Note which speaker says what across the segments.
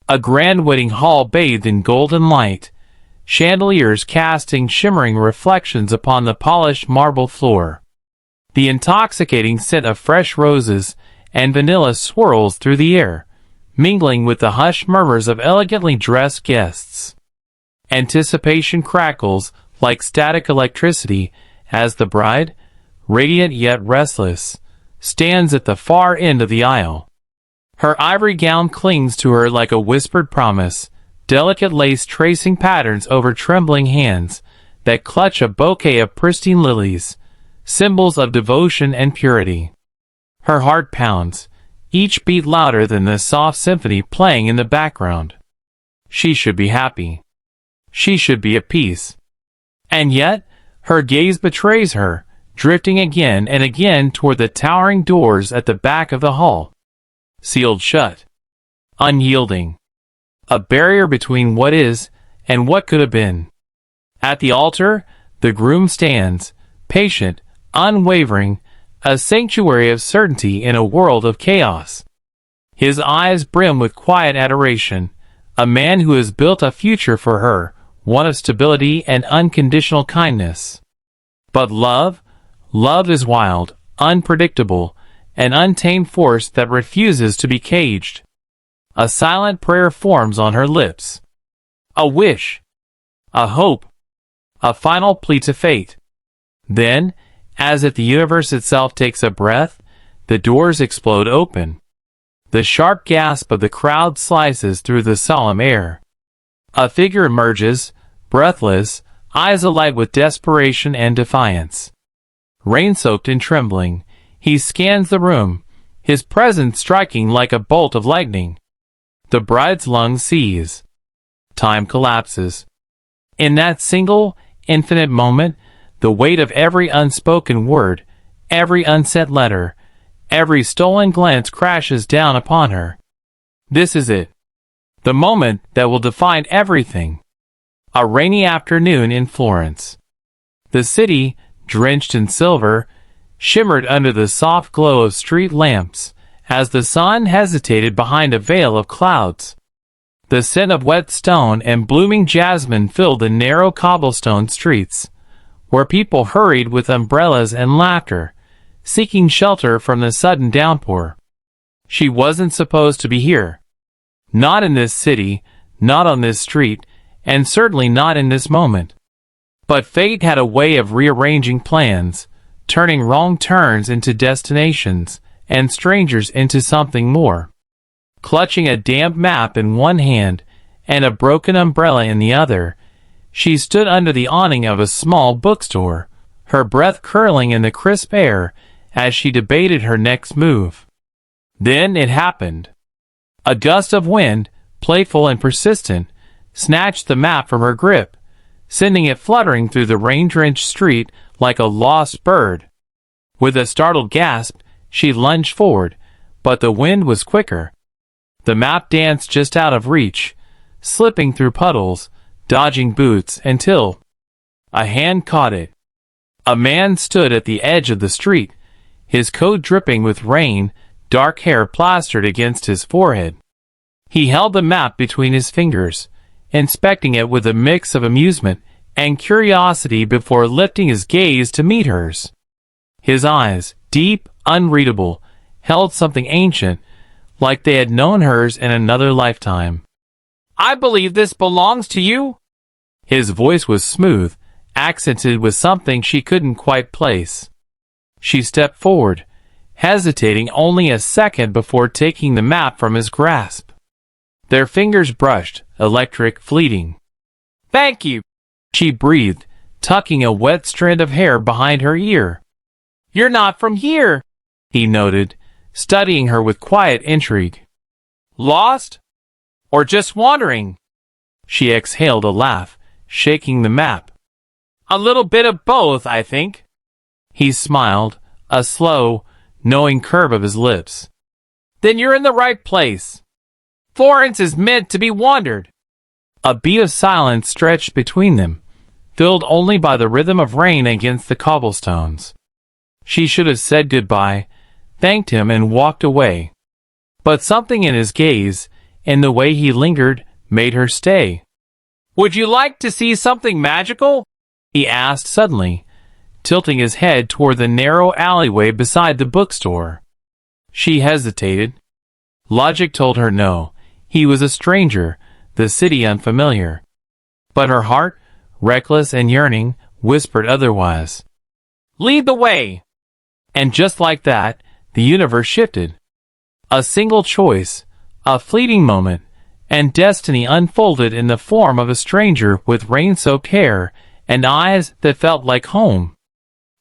Speaker 1: A grand wedding hall bathed in golden light, chandeliers casting shimmering reflections upon the polished marble floor. The intoxicating scent of fresh roses and vanilla swirls through the air, mingling with the hushed murmurs of elegantly dressed guests. Anticipation crackles like static electricity as the bride, radiant yet restless, stands at the far end of the aisle. Her ivory gown clings to her like a whispered promise, delicate lace tracing patterns over trembling hands that clutch a bouquet of pristine lilies, symbols of devotion and purity. Her heart pounds, each beat louder than the soft symphony playing in the background. She should be happy. She should be at peace. And yet, her gaze betrays her, drifting again and again toward the towering doors at the back of the hall. Sealed shut. Unyielding. A barrier between what is and what could have been. At the altar, the groom stands, patient, unwavering, a sanctuary of certainty in a world of chaos. His eyes brim with quiet adoration, a man who has built a future for her, one of stability and unconditional kindness. But love is wild, unpredictable, an untamed force that refuses to be caged. A silent prayer forms on her lips. A wish. A hope. A final plea to fate. Then, as if the universe itself takes a breath, the doors explode open. The sharp gasp of the crowd slices through the solemn air. A figure emerges, breathless, eyes alight with desperation and defiance. Rain-soaked and trembling, he scans the room, his presence striking like a bolt of lightning. The bride's lungs seize. Time collapses. In that single, infinite moment, the weight of every unspoken word, every unsaid letter, every stolen glance crashes down upon her. This is it. The moment that will define everything. A rainy afternoon in Florence. The city, drenched in silver, shimmered under the soft glow of street lamps as the sun hesitated behind a veil of clouds. The scent of wet stone and blooming jasmine filled the narrow cobblestone streets, where people hurried with umbrellas and laughter, seeking shelter from the sudden downpour. She wasn't supposed to be here. Not in this city, not on this street, and certainly not in this moment. But fate had a way of rearranging plans, turning wrong turns into destinations, and strangers into something more. Clutching a damp map in one hand and a broken umbrella in the other, she stood under the awning of a small bookstore, her breath curling in the crisp air as she debated her next move. Then it happened. A gust of wind, playful and persistent, snatched the map from her grip, sending it fluttering through the rain-drenched street like a lost bird. With a startled gasp, she lunged forward, but the wind was quicker. The map danced just out of reach, slipping through puddles, dodging boots, until a hand caught it. A man stood at the edge of the street, his coat dripping with rain, dark hair plastered against his forehead. He held the map between his fingers, inspecting it with a mix of amusement and curiosity before lifting his gaze to meet hers. His eyes, deep, unreadable, held something ancient, like they had known hers in another lifetime. "I believe this belongs to you?" His voice was smooth, accented with something she couldn't quite place. She stepped forward, hesitating only a second before taking the map from his grasp. Their fingers brushed, electric, fleeting. "Thank you," she breathed, tucking a wet strand of hair behind her ear. "You're not from here," he noted, studying her with quiet intrigue. "Lost? Or just wandering?" She exhaled a laugh, shaking the map. "A little bit of both, I think." He smiled, a slow, knowing curve of his lips. "Then you're in the right place. Florence is meant to be wandered." A beat of silence stretched between them, filled only by the rhythm of rain against the cobblestones. She should have said goodbye, thanked him and walked away. But something in his gaze, and the way he lingered made her stay. "Would you like to see something magical?" he asked suddenly, tilting his head toward the narrow alleyway beside the bookstore. She hesitated. Logic told her no. He was a stranger, the city unfamiliar. But her heart, reckless and yearning, whispered otherwise. "Lead the way!" And just like that, the universe shifted. A single choice, a fleeting moment, and destiny unfolded in the form of a stranger with rain-soaked hair and eyes that felt like home.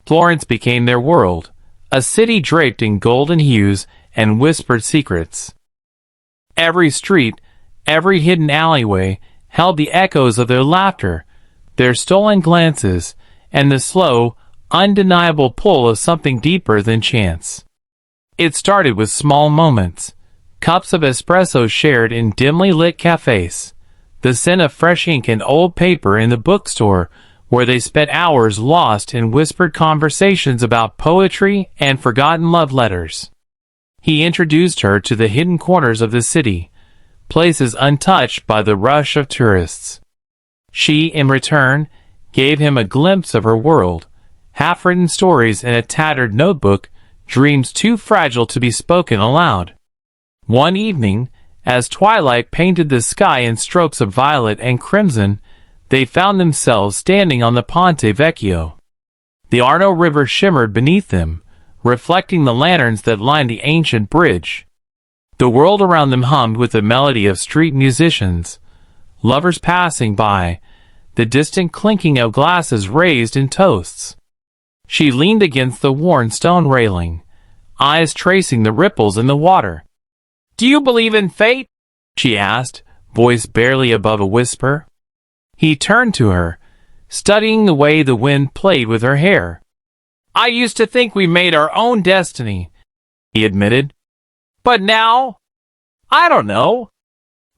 Speaker 1: Florence became their world, a city draped in golden hues and whispered secrets. Every street, every hidden alleyway held the echoes of their laughter, their stolen glances, and the slow, undeniable pull of something deeper than chance. It started with small moments, cups of espresso shared in dimly lit cafes, the scent of fresh ink and old paper in the bookstore where they spent hours lost in whispered conversations about poetry and forgotten love letters. He introduced her to the hidden corners of the city, places untouched by the rush of tourists. She, in return, gave him a glimpse of her world, half-written stories in a tattered notebook, dreams too fragile to be spoken aloud. One evening, as twilight painted the sky in strokes of violet and crimson, they found themselves standing on the Ponte Vecchio. The Arno River shimmered beneath them, reflecting the lanterns that lined the ancient bridge. The world around them hummed with the melody of street musicians, lovers passing by, the distant clinking of glasses raised in toasts. She leaned against the worn stone railing, eyes tracing the ripples in the water. "Do you believe in fate?" she asked, voice barely above a whisper. He turned to her, studying the way the wind played with her hair. "I used to think we made our own destiny," he admitted. "But now, I don't know.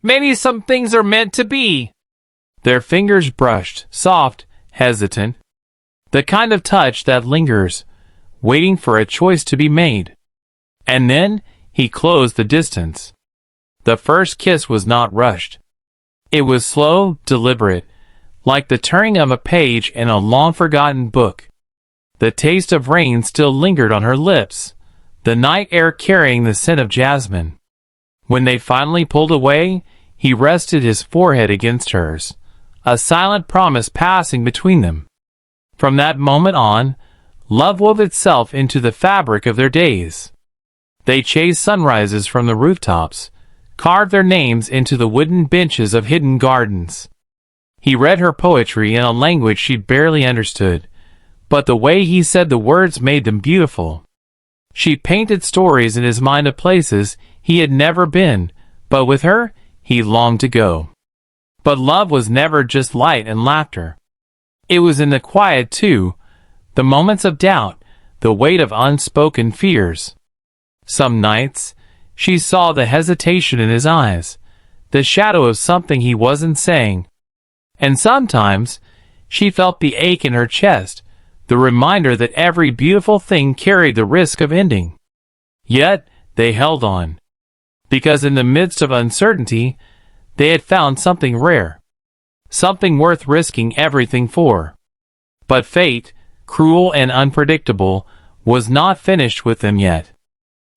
Speaker 1: Maybe some things are meant to be." Their fingers brushed, soft, hesitant. The kind of touch that lingers, waiting for a choice to be made. And then, he closed the distance. The first kiss was not rushed. It was slow, deliberate, like the turning of a page in a long-forgotten book. The taste of rain still lingered on her lips, the night air carrying the scent of jasmine. When they finally pulled away, he rested his forehead against hers, a silent promise passing between them. From that moment on, love wove itself into the fabric of their days. They chased sunrises from the rooftops, carved their names into the wooden benches of hidden gardens. He read her poetry in a language she barely understood, but the way he said the words made them beautiful. She painted stories in his mind of places he had never been, but with her, he longed to go. But love was never just light and laughter. It was in the quiet, too, the moments of doubt, the weight of unspoken fears. Some nights, she saw the hesitation in his eyes, the shadow of something he wasn't saying. And sometimes, she felt the ache in her chest, the reminder that every beautiful thing carried the risk of ending. Yet, they held on. Because in the midst of uncertainty, they had found something rare. Something worth risking everything for. But fate, cruel and unpredictable, was not finished with them yet.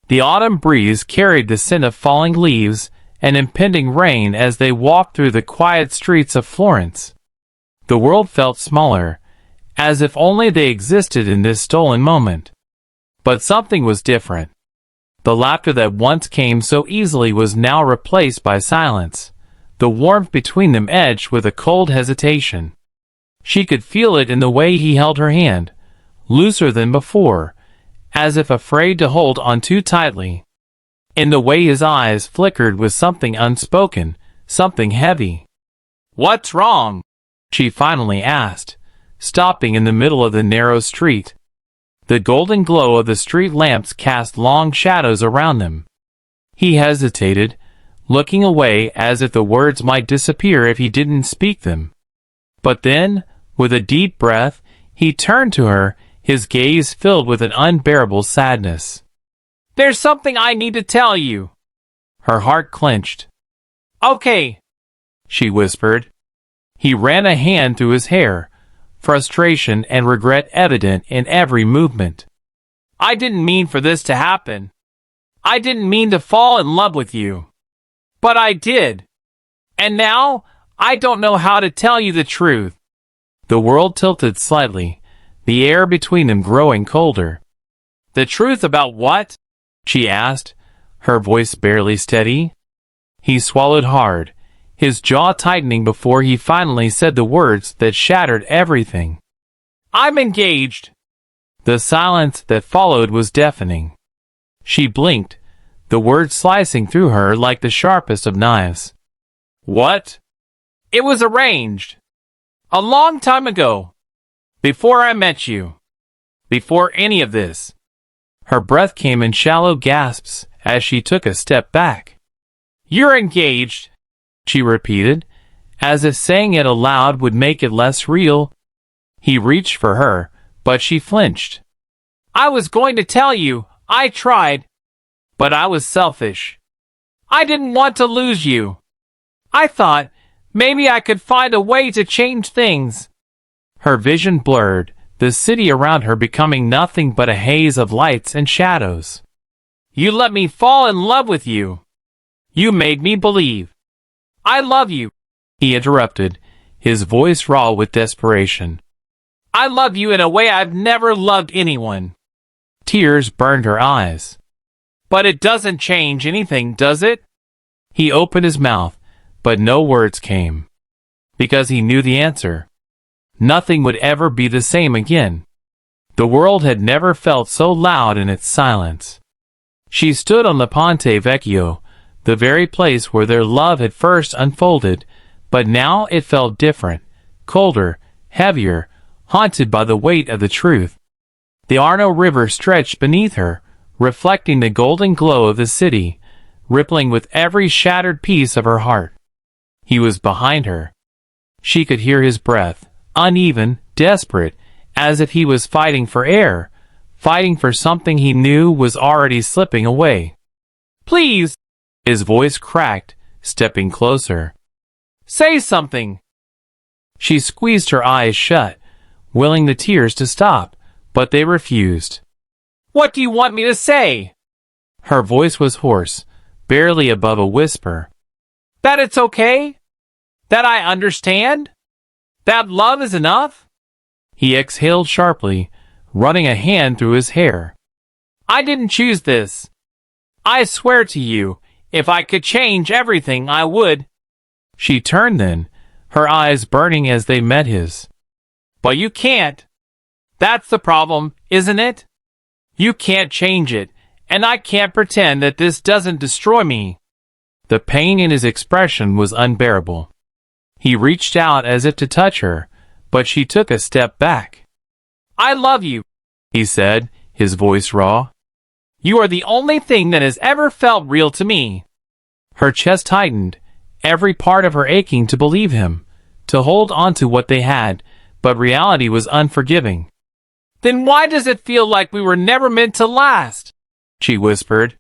Speaker 1: The autumn breeze carried the scent of falling leaves and impending rain as they walked through the quiet streets of Florence. The world felt smaller, as if only they existed in this stolen moment. But something was different. The laughter that once came so easily was now replaced by silence. The warmth between them edged with a cold hesitation. She could feel it in the way he held her hand, looser than before, as if afraid to hold on too tightly. In the way his eyes flickered with something unspoken, something heavy. "What's wrong?" she finally asked, stopping in the middle of the narrow street. The golden glow of the street lamps cast long shadows around them. He hesitated, looking away as if the words might disappear if he didn't speak them. But then, with a deep breath, he turned to her, his gaze filled with an unbearable sadness. "There's something I need to tell you." Her heart clenched. Okay, she whispered. He ran a hand through his hair, frustration and regret evident in every movement. I didn't mean for this to happen. I didn't mean to fall in love with you. But I did. And now, I don't know how to tell you the truth. The world tilted slightly, the air between them growing colder. The truth about what? She asked, her voice barely steady. He swallowed hard, his jaw tightening before he finally said the words that shattered everything. I'm engaged. The silence that followed was deafening. She blinked, the words slicing through her like the sharpest of knives. What? It was arranged. A long time ago. Before I met you. Before any of this. Her breath came in shallow gasps as she took a step back. You're engaged, she repeated, as if saying it aloud would make it less real. He reached for her, but she flinched. I was going to tell you, I tried. But I was selfish. I didn't want to lose you. I thought, maybe I could find a way to change things. Her vision blurred, the city around her becoming nothing but a haze of lights and shadows. You let me fall in love with you. You made me believe. I love you, he interrupted, his voice raw with desperation. I love you in a way I've never loved anyone. Tears burned her eyes. But it doesn't change anything, does it? He opened his mouth, but no words came. Because he knew the answer. Nothing would ever be the same again. The world had never felt so loud in its silence. She stood on the Ponte Vecchio, the very place where their love had first unfolded, but now it felt different, colder, heavier, haunted by the weight of the truth. The Arno River stretched beneath her, reflecting the golden glow of the city, rippling with every shattered piece of her heart. He was behind her. She could hear his breath, uneven, desperate, as if he was fighting for air, fighting for something he knew was already slipping away. Please! His voice cracked, stepping closer. Say something! She squeezed her eyes shut, willing the tears to stop, but they refused. What do you want me to say? Her voice was hoarse, barely above a whisper. That it's okay? That I understand? That love is enough? He exhaled sharply, running a hand through his hair. I didn't choose this. I swear to you, if I could change everything, I would. She turned then, her eyes burning as they met his. But you can't. That's the problem, isn't it? You can't change it, and I can't pretend that this doesn't destroy me. The pain in his expression was unbearable. He reached out as if to touch her, but she took a step back. I love you, he said, his voice raw. You are the only thing that has ever felt real to me. Her chest tightened, every part of her aching to believe him, to hold on to what they had, but reality was unforgiving. Then why does it feel like we were never meant to last? She whispered.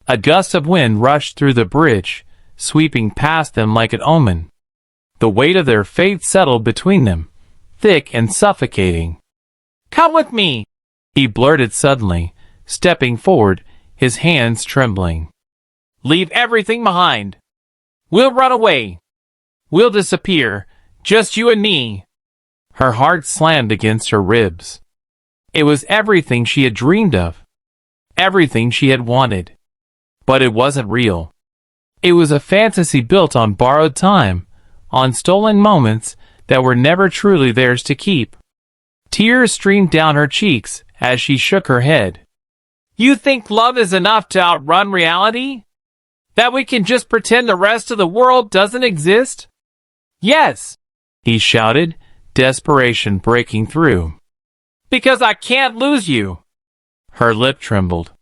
Speaker 1: A gust of wind rushed through the bridge, sweeping past them like an omen. The weight of their fate settled between them, thick and suffocating. Come with me, he blurted suddenly, stepping forward, his hands trembling. Leave everything behind. We'll run away. We'll disappear, just you and me. Her heart slammed against her ribs. It was everything she had dreamed of. Everything she had wanted. But it wasn't real. It was a fantasy built on borrowed time, on stolen moments that were never truly theirs to keep. Tears streamed down her cheeks as she shook her head. You think love is enough to outrun reality? That we can just pretend the rest of the world doesn't exist? Yes, he shouted, desperation breaking through. Because I can't lose you. Her lip trembled.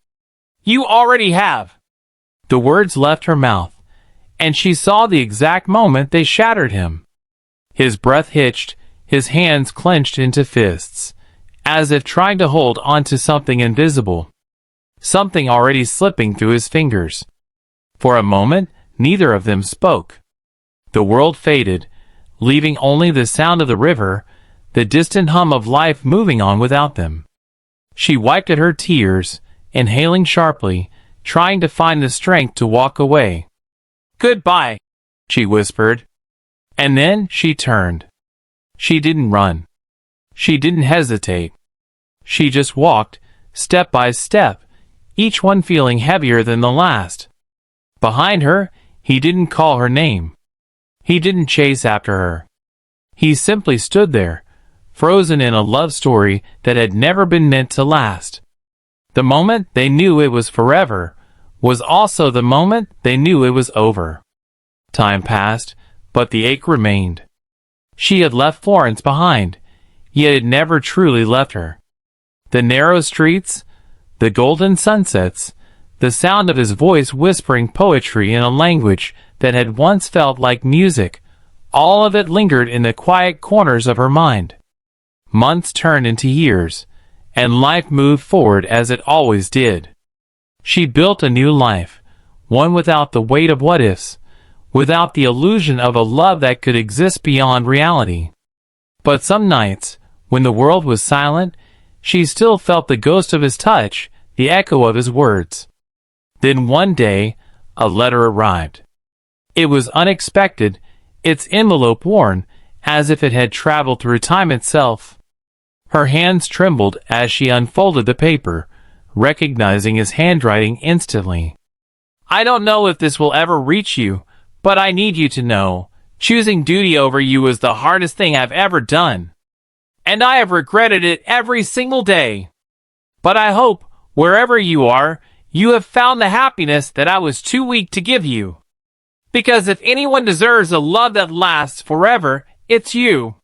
Speaker 1: You already have. The words left her mouth, and she saw the exact moment they shattered him. His breath hitched, his hands clenched into fists, as if trying to hold onto something invisible. Something already slipping through his fingers. For a moment, neither of them spoke. The world faded, leaving only the sound of the river, the distant hum of life moving on without them. She wiped at her tears, inhaling sharply, trying to find the strength to walk away. "Goodbye," she whispered. And then she turned. She didn't run. She didn't hesitate. She just walked, step by step, each one feeling heavier than the last. Behind her, he didn't call her name. He didn't chase after her. He simply stood there, frozen in a love story that had never been meant to last. The moment they knew it was forever was also the moment they knew it was over. Time passed, but the ache remained. She had left Florence behind, yet it never truly left her. The narrow streets, the golden sunsets, the sound of his voice whispering poetry in a language that had once felt like music, all of it lingered in the quiet corners of her mind. Months turned into years, and life moved forward as it always did. She built a new life, one without the weight of what-ifs, without the illusion of a love that could exist beyond reality. But some nights, when the world was silent, she still felt the ghost of his touch, the echo of his words. Then one day, a letter arrived. It was unexpected, its envelope worn, as if it had traveled through time itself. Her hands trembled as she unfolded the paper, recognizing his handwriting instantly. "I don't know if this will ever reach you, but I need you to know, choosing duty over you is the hardest thing I've ever done. And I have regretted it every single day. But I hope, wherever you are, you have found the happiness that I was too weak to give you. Because if anyone deserves a love that lasts forever, it's you."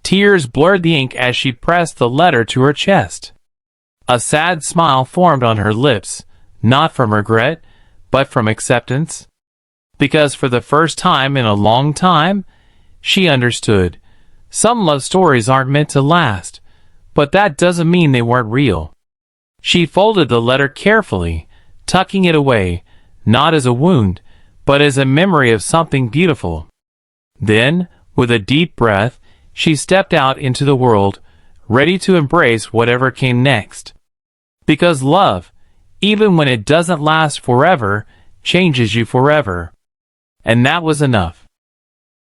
Speaker 1: Tears blurred the ink as she pressed the letter to her chest. A sad smile formed on her lips, not from regret, but from acceptance. Because for the first time in a long time, she understood. Some love stories aren't meant to last, but that doesn't mean they weren't real. She folded the letter carefully, tucking it away, not as a wound, but as a memory of something beautiful. Then, with a deep breath, she stepped out into the world, ready to embrace whatever came next. Because love, even when it doesn't last forever, changes you forever. And that was enough.